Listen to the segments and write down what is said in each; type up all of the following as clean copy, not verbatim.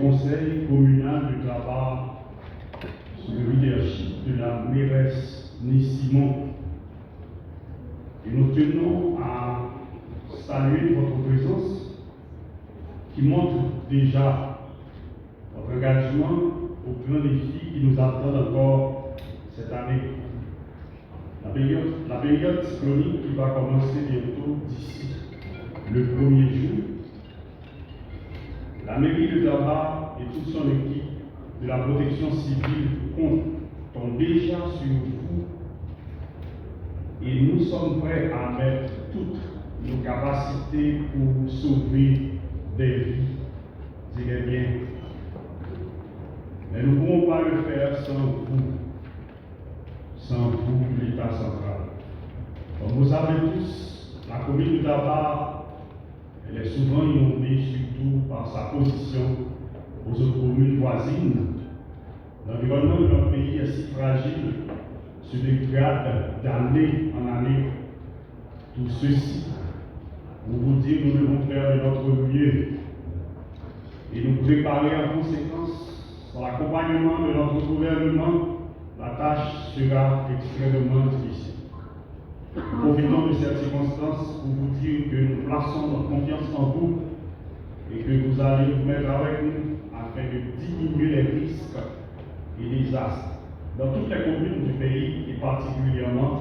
conseil communal de travail sous le leadership de la mairesse Nissimon. Et nous tenons à saluer votre présence qui montre déjà votre engagement au grand défi qui nous attend encore cette année. La période cyclonique qui va commencer bientôt d'ici le 1er jour. La mairie de Daba et toute son équipe de la protection civile comptent déjà sur vous et nous sommes prêts à mettre toutes nos capacités pour sauver des vies, dirais bien. Mais nous ne pouvons pas le faire sans vous, l'État central. Comme vous savez tous, la commune de Daba, elle est souvent inondée, surtout par sa position aux autres communes voisines. L'environnement de notre pays est si fragile, se dégrade d'année en année. Tout ceci, pour vous dire, nous devons faire de notre mieux et nous préparer en conséquence. Par l'accompagnement de notre gouvernement, la tâche sera extrêmement difficile. Profitons de cette circonstance pour vous dire que nous plaçons notre confiance en vous et que vous allez vous mettre avec nous afin de diminuer les risques et les désastres dans toutes les communes du pays et particulièrement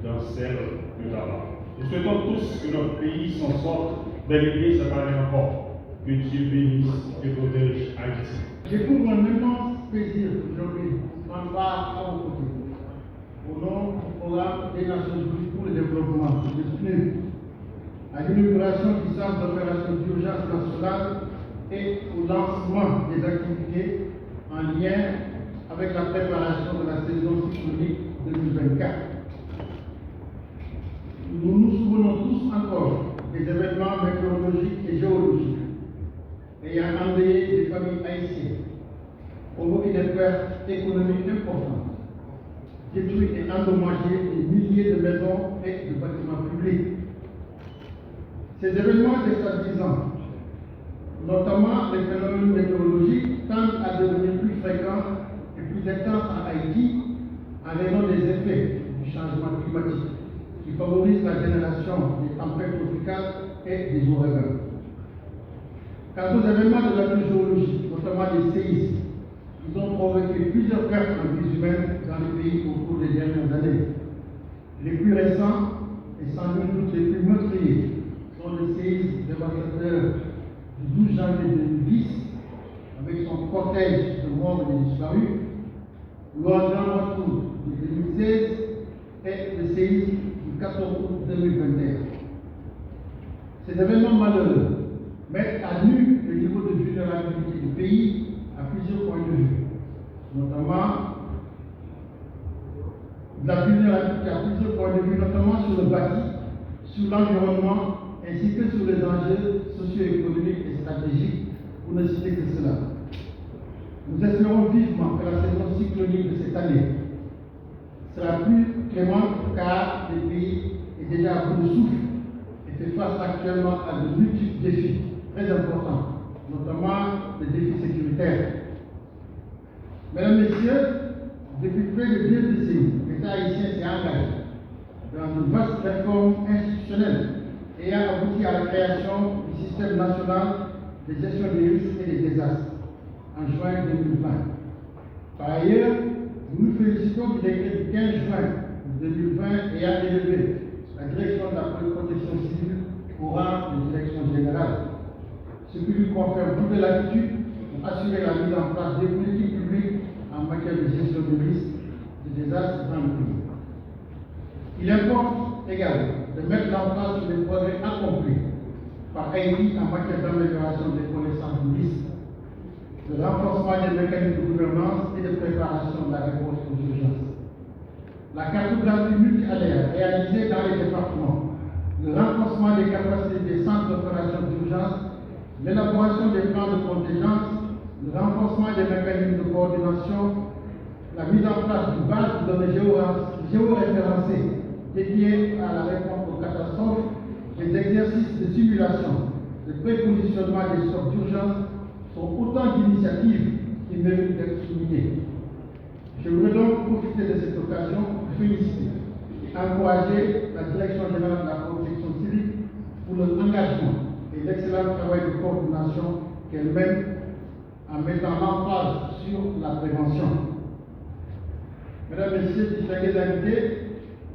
dans celle de Daba. Nous souhaitons tous que notre pays s'en sorte bel et bien cette année encore. Que Dieu bénisse et protège Haïti. J'éprouve un immense plaisir aujourd'hui d'en part à vos côtés, au nom du programme des Nations Unies pour le développement, destiné à l'inauguration du centre d'opération d'urgence nationale et au lancement des activités en lien avec la préparation de la saison cyclonique 2024. Nous nous souvenons tous encore des événements météorologiques et géologiques ayant endeuillé des familles haïtiennes, provoqué des pertes économiques importantes, détruit et endommagé des milliers de maisons et de bâtiments publics. Ces événements déstabilisants, notamment les phénomènes météorologiques, tendent à devenir plus fréquents et plus intenses en Haïti en raison des effets du changement climatique qui favorise la génération des tempêtes tropicales et des ouragans. Quant aux événements de la géologie, notamment des séismes, ils ont provoqué plusieurs pertes en vies humaines dans le pays au cours des dernières années. Les plus récents, et sans doute les plus meurtriers, sont le séisme dévastateur du 12 janvier 2010, avec son cortège de morts et de disparus, l'ouragan Retour de 2016 et le séisme du 14 août 2021. Ces événements malheureux mettent à nu le niveau de vulnérabilité du pays à plusieurs points de vue, notamment la vulnérabilité à plusieurs points de vue, notamment sur le bâti, sur l'environnement, ainsi que sur les enjeux socio-économiques et stratégiques, pour ne citer que cela. Nous espérons vivement que la saison cyclonique de cette année sera plus clémente car le pays est déjà à bout de souffle et fait face actuellement à de multiples défis très importants, notamment les défis sécuritaires. Mesdames, Messieurs, depuis près de 2 décennies, l'État haïtien s'est engagé dans une vaste réforme institutionnelle ayant abouti à la création du système national de gestion des risques et des désastres en juin 2020. Par ailleurs, nous nous félicitons du décret du 15 juin 2020 ayant élevé la direction de la protection civile au rang de direction générale, ce qui lui confère toute latitude pour assurer la mise en place des politiques publiques en matière de gestion des risques de désastres dans le pays. Il importe également de mettre l'emphase sur les progrès accomplis par Haïti en matière d'amélioration des connaissances du risque, le renforcement des mécanismes de gouvernance et de préparation de la réponse aux urgences. La cartographie multi-alerte réalisée dans les départements, le renforcement des capacités des centres d'opération d'urgence, l'élaboration des plans de contingence, le renforcement des mécanismes de coordination, la mise en place d'une base de données géoréférencées dédiée à la réponse aux catastrophes, les exercices de simulation, de prépositionnement des stocks d'urgence sont autant d'initiatives qui méritent d'être soulignées. Je voudrais donc profiter de cette occasion pour féliciter et encourager la Direction générale de la protection civile pour leur engagement et l'excellent travail de coordination qu'elle mène en mettant l'emphase sur la prévention. Mesdames, Messieurs, distingués invités,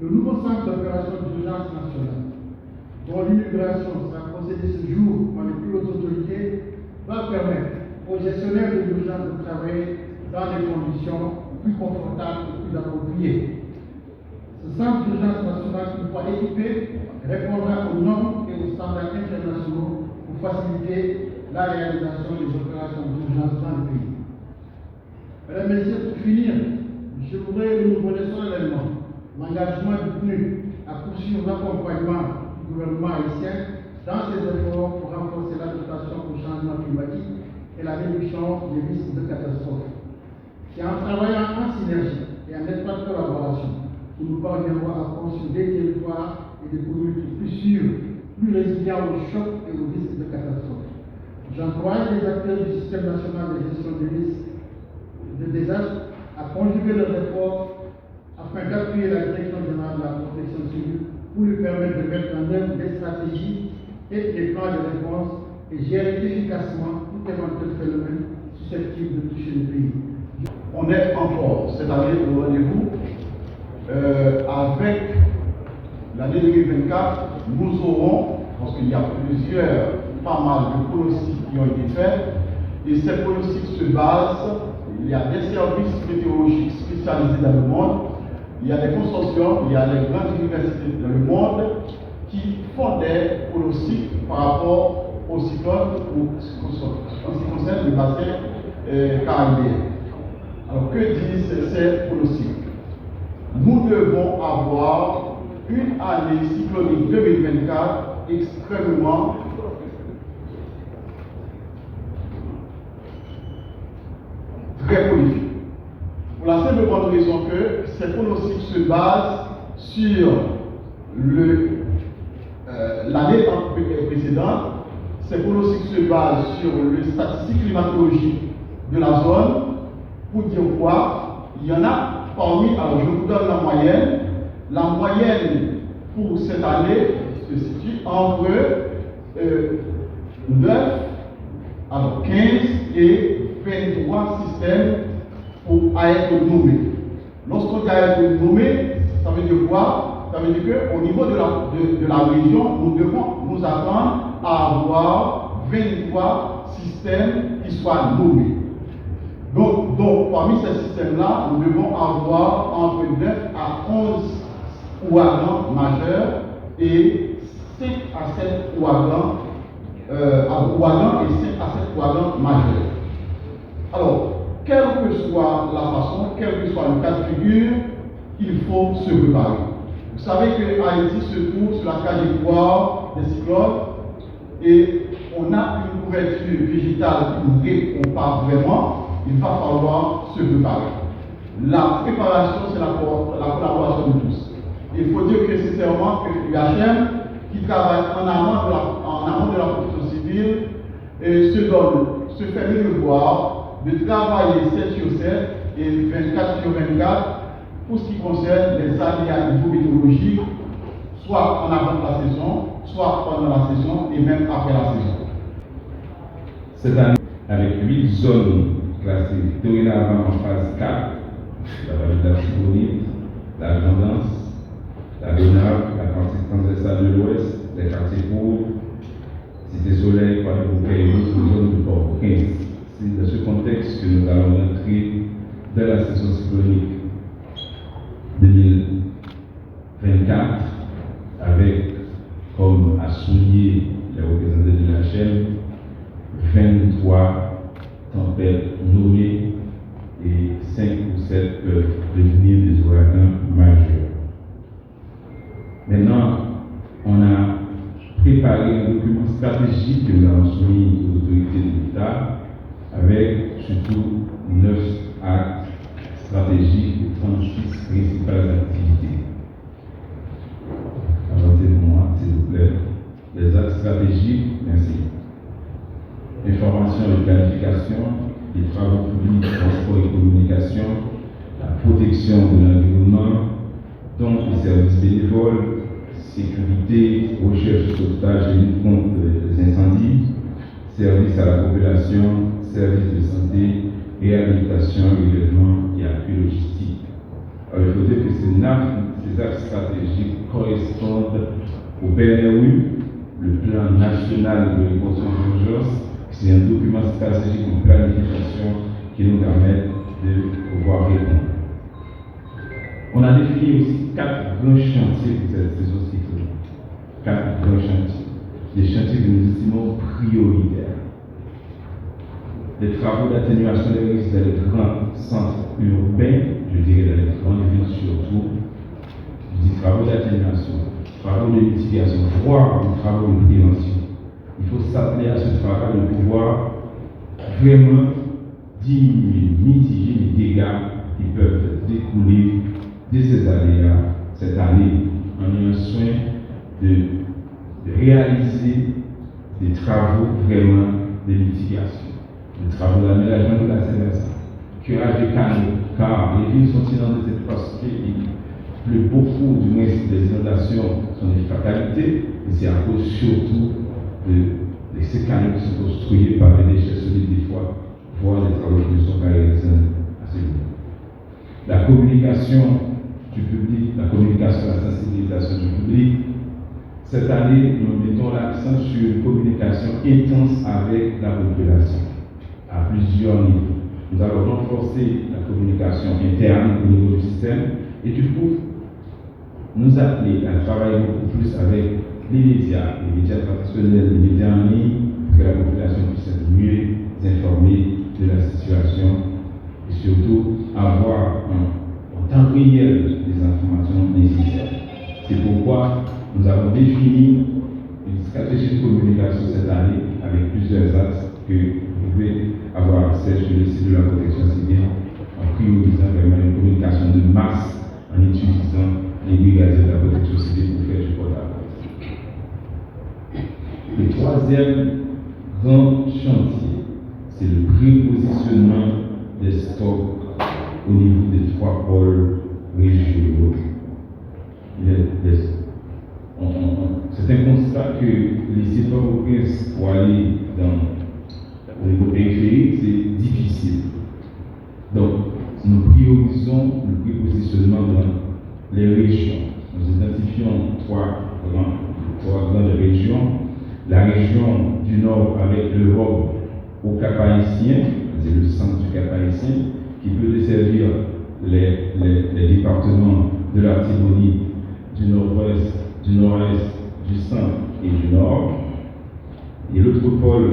le nouveau centre d'opération d'urgence nationale, dont l'inauguration sera procédée ce jour par les plus hautes autorités, va permettre aux gestionnaires de l'urgence de travailler dans des conditions plus confortables et plus appropriées. Ce centre d'urgence nationale, une fois équipé, répondra aux normes et aux standards internationaux pour faciliter la réalisation des opérations d'urgence dans le pays. Mesdames, Messieurs, pour finir, je voudrais renouveler solennellement l'engagement du PNUD à poursuivre l'accompagnement du gouvernement haïtien dans ses efforts pour renforcer l'adaptation au changement climatique et la réduction des risques de catastrophes. C'est en travaillant en synergie et en étroite collaboration que nous parviendrons à construire des territoires et des communautés plus sûres, plus résilients aux chocs et aux risques de catastrophes. J'encourage les acteurs du système national de gestion des risques de désastres à conjuguer leurs efforts afin d'appuyer la Direction générale de la protection civile pour lui permettre de mettre en œuvre des stratégies et des plans de réponse et gérer efficacement tout éventuel phénomène susceptible de toucher le pays. On est encore cette année au rendez-vous. Avec l'année 2024, nous aurons, parce qu'il y a pas mal de pronostics qui ont été faits, et ces pronostics se basent, il y a des services météorologiques spécialisés dans le monde, il y a des consortiums, il y a des grandes universités dans le monde qui font des pronostics par rapport aux cyclones ou en ce qui concerne le bassin caribéen. Alors que disent ces pronostics? Nous devons avoir une année cyclonique 2024 extrêmement très prolifique. Pour la simple bonne raison que ces pronostics se basent sur l'année précédente. Ces pronostics se basent sur les statistiques climatologiques de la zone. Pour dire quoi? Il y en a parmi, alors je vous donne la moyenne. La moyenne pour cette année se situe entre 9, alors 15 et 23 systèmes à être nommés. Lorsqu'on dit à être nommé, ça veut dire quoi? Ça veut dire qu'au niveau de la région, nous devons nous attendre à avoir 23 systèmes qui soient nommés. Donc parmi ces systèmes-là, nous devons avoir entre 9 à 11 ouragans majeurs et 5 à 7 ouragans et 5 à 7 ouragans majeurs. Alors, quelle que soit la façon, quel que soit le cas de figure, il faut se préparer. Vous savez que Haïti se trouve sur la trajectoire des cyclones et on a une couverture végétale qui nous répond pas vraiment. Il va falloir se préparer. La préparation, c'est la collaboration de tous. Il faut dire que sincèrement que l'UHM, qui travaille en amont de la protection civile, se fait le devoir de travailler 7 sur 7 et 24 sur 24 pour ce qui concerne les aléas hydrométéorologiques, soit en avant de la saison, soit pendant la saison et même après la saison. Cette année, avec 8 zones classées dorénavant en phase 4, la vallée de la Tibonite, la Grandance, la Léonard, la partie transversale de l'Ouest, les quartiers pauvres, Cité Soleil, Guadeloupe et autres zones du Port-au-Prince. C'est dans ce contexte que nous allons entrer dans la saison cyclonique 2024 avec, comme a souligné les représentants de la chaîne, 23 tempêtes nommées et 5 ou 7 peuvent devenir des ouragans majeurs. Maintenant, on a préparé un document stratégique que nous avons soumis aux autorités de l'État avec surtout 9 actes stratégiques et 36 principales activités. Avancez pour moi, s'il vous plaît. Les actes stratégiques, merci. information et planification, les travaux publics, transport et communication, la protection de l'environnement, donc les services bénévoles, sécurité, recherche, sauvetage et lutte contre les incendies, services à la population, services de santé, réhabilitation, relèvement et appui logistique. Alors, il faut dire que ces axes stratégiques correspondent au PNRU, le plan national de reconstruction d'urgence. C'est un document stratégique de planification qui nous permet de pouvoir répondre. On a défini aussi 4 grands chantiers pour cette saison cyclonique. 4 grands chantiers. Des chantiers que nous estimons prioritaires. Les travaux d'atténuation des risques dans les grands centres urbains, je dirais dans les grandes villes surtout. Je dis travaux d'atténuation, travaux de mitigation, voire des travaux de prévention. Il faut s'atteler à ce travail de pouvoir vraiment diminuer, mitiger les dégâts qui peuvent découler de ces aléas cette année. On a un soin de réaliser des travaux vraiment de mitigation, des travaux d'aménagement de la Seine-Saint, curage des canaux, car les villes sont inondées de cette facilité et beaucoup, du moins, des inondations sont des fatalités, et c'est à cause surtout de ces canaux qui sont construits par les déchets solides des fois, voire des travaux qui ne sont pas réalisés à ce niveau. La communication du public, la communication, la sensibilisation du public. Cette année, nous mettons l'accent sur une communication intense avec la population, à plusieurs niveaux. Nous allons renforcer la communication interne au niveau du système et du coup, nous appeler à travailler beaucoup plus avec les médias traditionnels, les médias en ligne, pour que la population puisse être mieux informée de la situation et surtout avoir en temps réel des informations nécessaires. C'est pourquoi nous avons défini une stratégie de communication cette année avec plusieurs axes que vous pouvez avoir accès sur le site de la protection civile en priorisant vraiment une communication de masse en utilisant les brigadiers de la protection civile pour faire du porte-à-porte. Le troisième grand chantier, c'est le prépositionnement des stocks au niveau des 3 pôles régionaux. C'est un constat que les efforts au Prince pour aller au niveau périphérique, c'est difficile. Donc, nous priorisons le prépositionnement dans les régions. Nous identifions 3 grandes régions. La région du Nord avec l'Europe au Cap-Haïtien, c'est le centre du Cap-Haïtien, qui peut desservir les départements de la Tibonite, du Nord-Ouest, du Nord-Est, du Centre et du Nord. Et l'autre pôle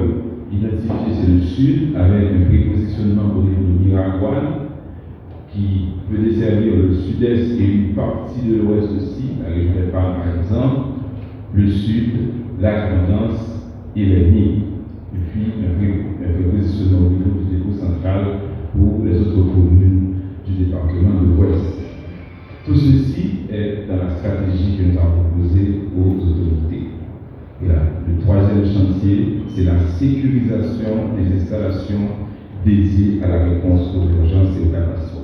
identifié, c'est le Sud, avec un prépositionnement au niveau de Miragoâne, qui peut desservir le Sud-Est et une partie de l'Ouest aussi, la région des Palmes par exemple, le Sud, la Tendance et les Nids. Et puis un prépositionnement au niveau du dépôt central pour les autres communes du département de l'Ouest. Tout ceci est dans la stratégie que nous avons proposée aux autorités. Et là, le troisième chantier, c'est la sécurisation des installations dédiées à la réponse aux urgences et aux catastrophes.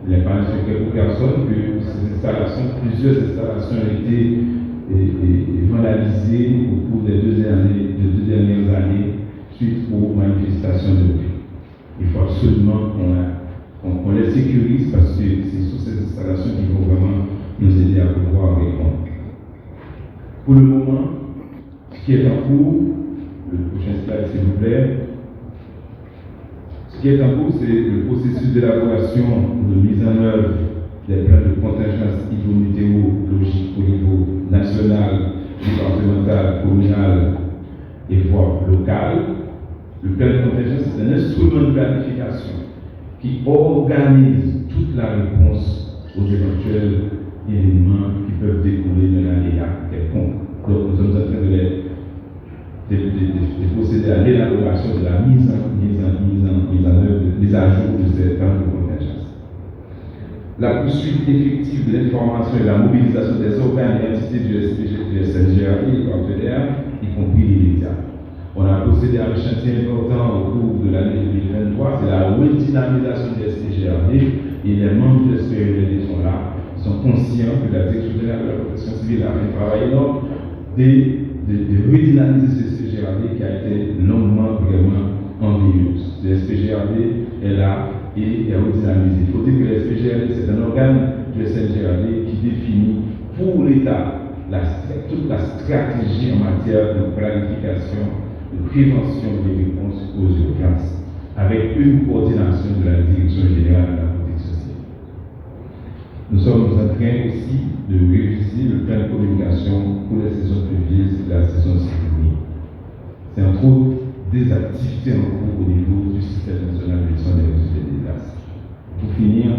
Il n'est pas un secret pour personne que ces installations, plusieurs installations ont été vandalisées au cours des deux dernières années suite aux manifestations de rue. Il faut absolument qu'on les sécurise parce que c'est sur ces installations qui vont vraiment nous aider à pouvoir répondre. Pour le moment, ce qui est en cours, le prochain slide s'il vous plaît, ce qui est en cours, c'est le processus d'élaboration de mise en œuvre des plans de contingence hydrométéorologique au niveau national, départemental, communal et voire local. Le plan de contingence, c'est un instrument de planification qui organise toute la réponse aux éventuels événements qui peuvent découler d'un aléa quelconque. Donc nous sommes en train de procéder à l'élaboration de la mise en œuvre, des ajouts de ces plans de contingence. La poursuite effective de l'information et la mobilisation des organes et entités du SNGRI et partenaires, y compris les médias. On a posé procédé à un chantier important au cours de l'année 2023, c'est la redynamisation des SPGRD, et les membres des SPGRD sont là, ils sont conscients que la Direction générale de la protection civile a fait un travail énorme de redynamiser ces SPGRD qui a été longuement vraiment ennuyeuse. Le SPGRD est là et est redynamisé. Il faut dire que le SPGRD, c'est un organe du SNGRD qui définit pour l'État toute la stratégie en matière de planification, de prévention des réponses aux urgences, avec une coordination de la Direction générale de la protection civile. Nous sommes en train aussi de réviser le plan de communication pour la saison pluvieuse et la saison cyclonique. C'est entre autres des activités en cours au niveau du système national de gestion des risques et des désastres. Pour finir,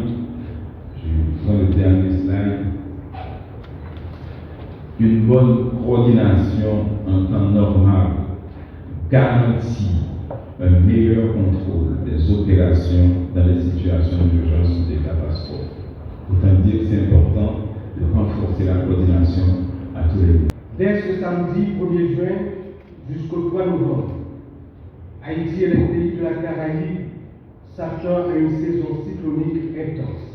je prends le dernier slide. Une bonne coordination en temps normal garantit un meilleur contrôle des opérations dans les situations d'urgence ou de catastrophe. Autant dire que c'est important de renforcer la coordination à tous les niveaux. Dès ce samedi 1er juin jusqu'au 3 novembre, Haïti et les pays de la Caraïbe s'attendent à une saison cyclonique intense.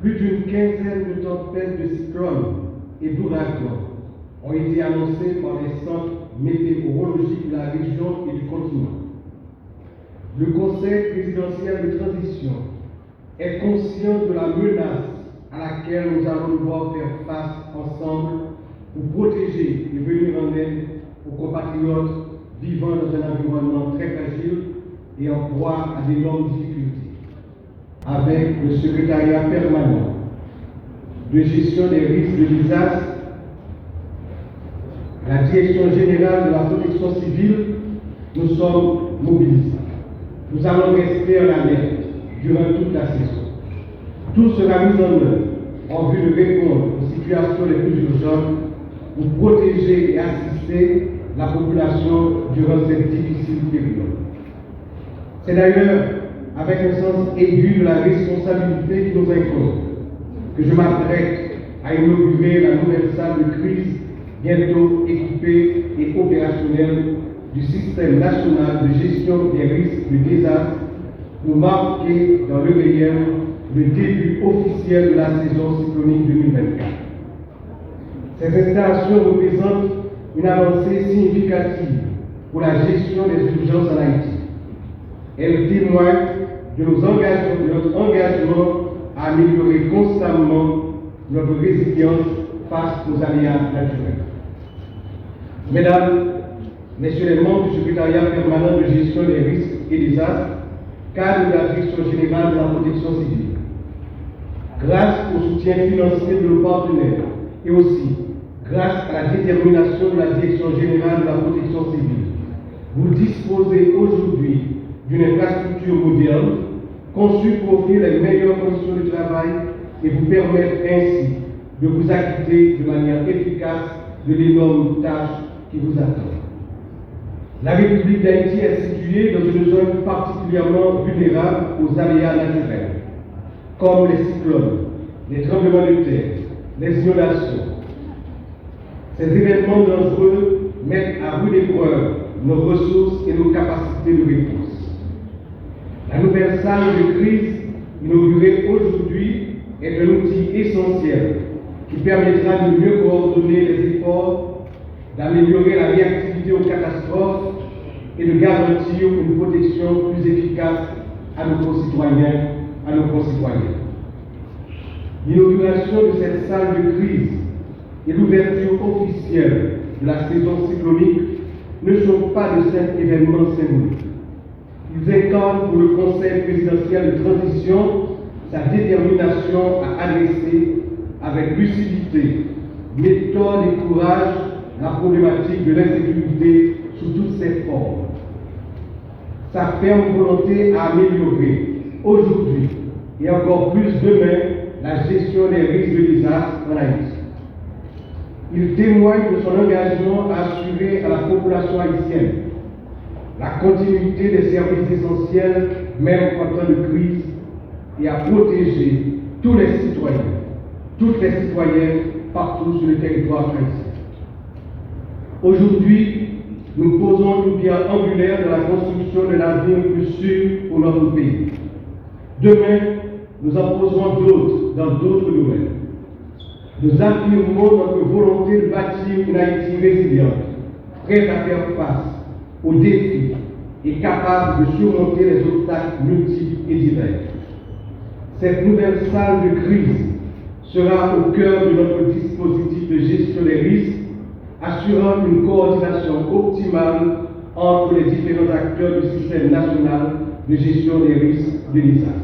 Plus d'une quinzaine de tempêtes de cyclones et d'ouragans ont été annoncés par les centres météorologiques de la région et du continent. Le Conseil présidentiel de transition est conscient de la menace à laquelle nous allons devoir faire face ensemble pour protéger et venir en aide aux compatriotes vivant dans un environnement très fragile et en proie à d'énormes difficultés. Avec le secrétariat permanent de gestion des risques de désastre, la Direction générale de la protection civile, nous sommes mobilisés. Nous allons rester en alerte durant toute la saison. Tout sera mis en œuvre en vue de répondre aux situations les plus urgentes pour protéger et assister la population durant cette difficile période. C'est d'ailleurs avec un sens aigu de la responsabilité qui nous incombe que je m'apprête à inaugurer la nouvelle salle de crise, bientôt équipée et opérationnelle du système national de gestion des risques de désastre pour marquer dans le réel le début officiel de la saison cyclonique 2024. Ces installations représentent une avancée significative pour la gestion des urgences en Haïti. Elles témoignent de notre engagement à améliorer constamment notre résilience face aux aléas naturels. Mesdames, Messieurs les membres du secrétariat permanent de gestion des risques et des désastres, cadre de la Direction générale de la protection civile, grâce au soutien financier de nos partenaires et aussi grâce à la détermination de la Direction générale de la protection civile, vous disposez aujourd'hui d'une infrastructure moderne conçue pour offrir les meilleures conditions de travail et vous permettre ainsi de vous acquitter de manière efficace de l'énorme tâche qui vous attend. La République d'Haïti est située dans une zone particulièrement vulnérable aux aléas naturels, comme les cyclones, les tremblements de terre, les inondations. Ces événements dangereux mettent à rude épreuve nos ressources et nos capacités de réponse. La nouvelle salle de crise inaugurée aujourd'hui est un outil essentiel qui permettra de mieux coordonner les efforts, d'améliorer la réactivité aux catastrophes et de garantir une protection plus efficace à nos concitoyens, à nos concitoyennes. L'inauguration de cette salle de crise et l'ouverture officielle de la saison cyclonique ne sont pas de simples événements symboliques. Ils incarnent pour le Conseil présidentiel de transition sa détermination à adresser avec lucidité, méthode et courage la problématique de l'insécurité sous toutes ses formes. Sa ferme volonté à améliorer aujourd'hui et encore plus demain la gestion des risques de désastre en Haïti. Il témoigne de son engagement à assurer à la population haïtienne la continuité des services essentiels, même en temps de crise, et à protéger tous les citoyens, toutes les citoyennes partout sur le territoire haïtien. Aujourd'hui, nous posons une pierre angulaire de la construction d'un avenir plus sûr pour notre pays. Demain, nous en poserons d'autres dans d'autres domaines. Nous affirmons notre volonté de bâtir une Haïti résiliente, prête à faire face aux défis et capable de surmonter les obstacles multiples et divers. Cette nouvelle salle de crise sera au cœur de notre dispositif de gestion des risques, assurant une coordination optimale entre les différents acteurs du système national de gestion des risques de l'ISAS.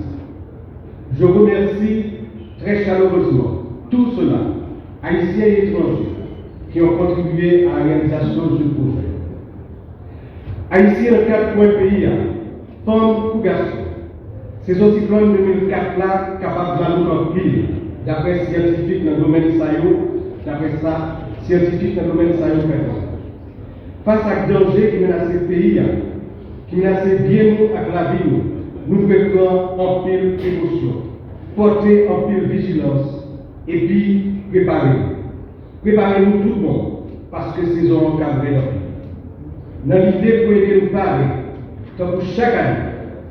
Je remercie très chaleureusement tous ceux-là, haïtiens et étrangers, qui ont contribué à la réalisation de ce projet. Haïtiens, 4 points pays, femmes ou garçons. C'est au cyclone 2004-là capable de la en pile, d'après scientifiques dans le domaine présent. Face à ce danger qui menace le pays, qui menace bien nous avec la vie, nous préparons en pile précaution, porter en pile vigilance et puis préparer. Préparez-nous tout le monde, parce que c'est un encadré dans l'idée pour aider nous parler, tant que chaque année,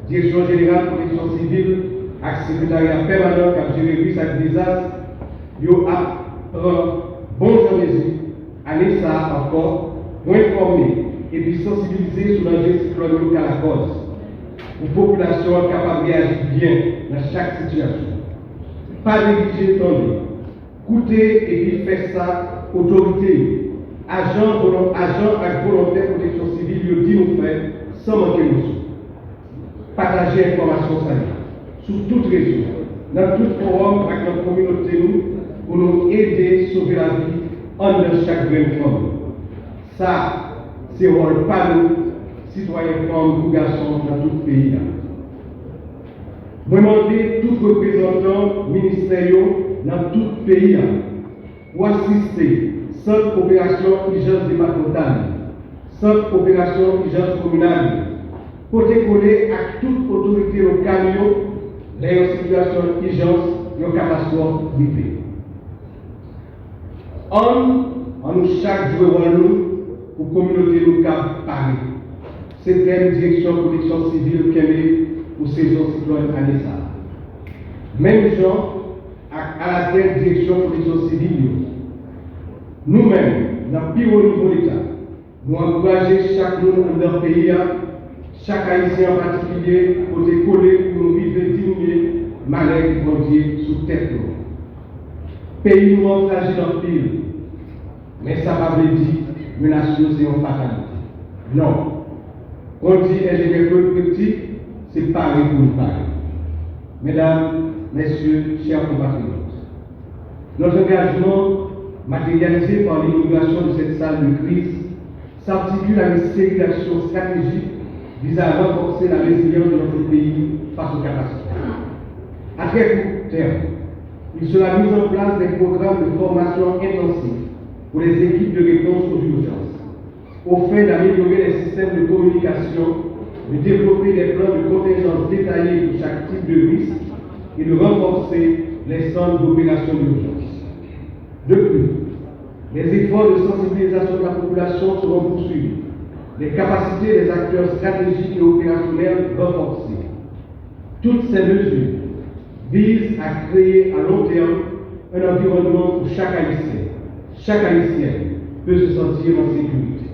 Direction générale de protection civile, avec le secrétariat permanent qui a géré risque et désastre, yo apprend bon journée, année ça encore, pour informer et puis sensibiliser sur l'enjeu cyclonique à la cause. Une population capable de réagir bien dans chaque situation. Pas négliger le temps, coûter et puis faire ça, autorité, agents avec volontaire de protection civile, yo dit nous faire sans manquer de ressources. Partager l'information sur toute région, dans tout forum avec notre communauté, pour nous aider à sauver la vie en de chaque grande forme. Ça, c'est rôle pas nous, citoyens, femmes ou garçons dans tout le pays. Je demande tout représentant ministériel dans tout le pays pour assister sans coopération urgence départementale, sans coopération urgence communale, pour décoller à toute autorité locale dans une situation d'urgence, une catastrophe privée. On nous chaque jour pour communauté locale Paris. C'est une direction de protection civile qui est pour saison cyclone à l'ESA. Même gens à la direction de protection civile. Nous-mêmes, dans le plus haut niveau de l'État, nous encourageons chaque monde dans notre pays. Chaque Haïtien en particulier pour décoller pour nous vivre diminuer malheur qui vont dire sous tête. Pays nous en fragile en pile, mais ça ne veut pas dire menace c'est une fatalité. Non. On dit ingénieur petit, c'est pareil pour nous parler. Mesdames, messieurs, chers compatriotes, notre engagement matérialisé par l'inauguration de cette salle de crise s'articule à une série d'actions stratégiques visant à renforcer la résilience de notre pays face aux catastrophes. À très court terme, il sera mis en place des programmes de formation intensifs pour les équipes de réponse aux urgences, au fait d'améliorer les systèmes de communication, de développer des plans de contingence détaillés pour chaque type de risque et de renforcer les centres d'opération d'urgence. De plus, les efforts de sensibilisation de la population seront poursuivis, les capacités des acteurs stratégiques et opérationnels renforcées. Toutes ces mesures visent à créer à long terme un environnement où chaque Haïtien peut se sentir en sécurité.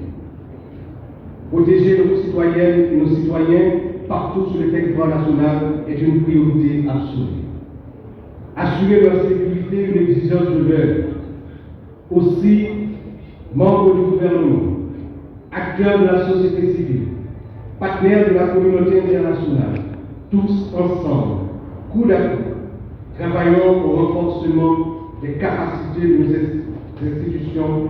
Protéger nos citoyennes et nos citoyens partout sur le territoire national est une priorité absolue. Assurer leur sécurité est une exigence de l'heure. Aussi, membres du gouvernement, acteurs de la société civile, partenaires de la communauté internationale, tous ensemble, coup à coup, travaillons au renforcement des capacités de nos institutions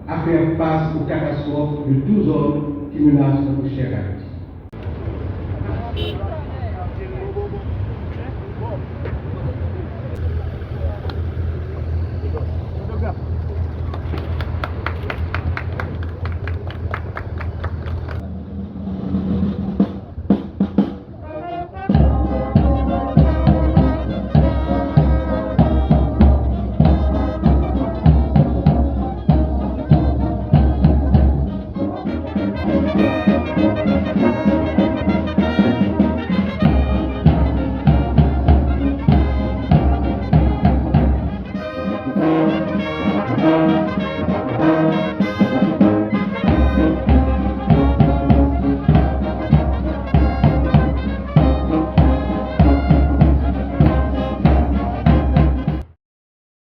à faire face aux catastrophes de tous ordres qui menacent notre chère Haïti.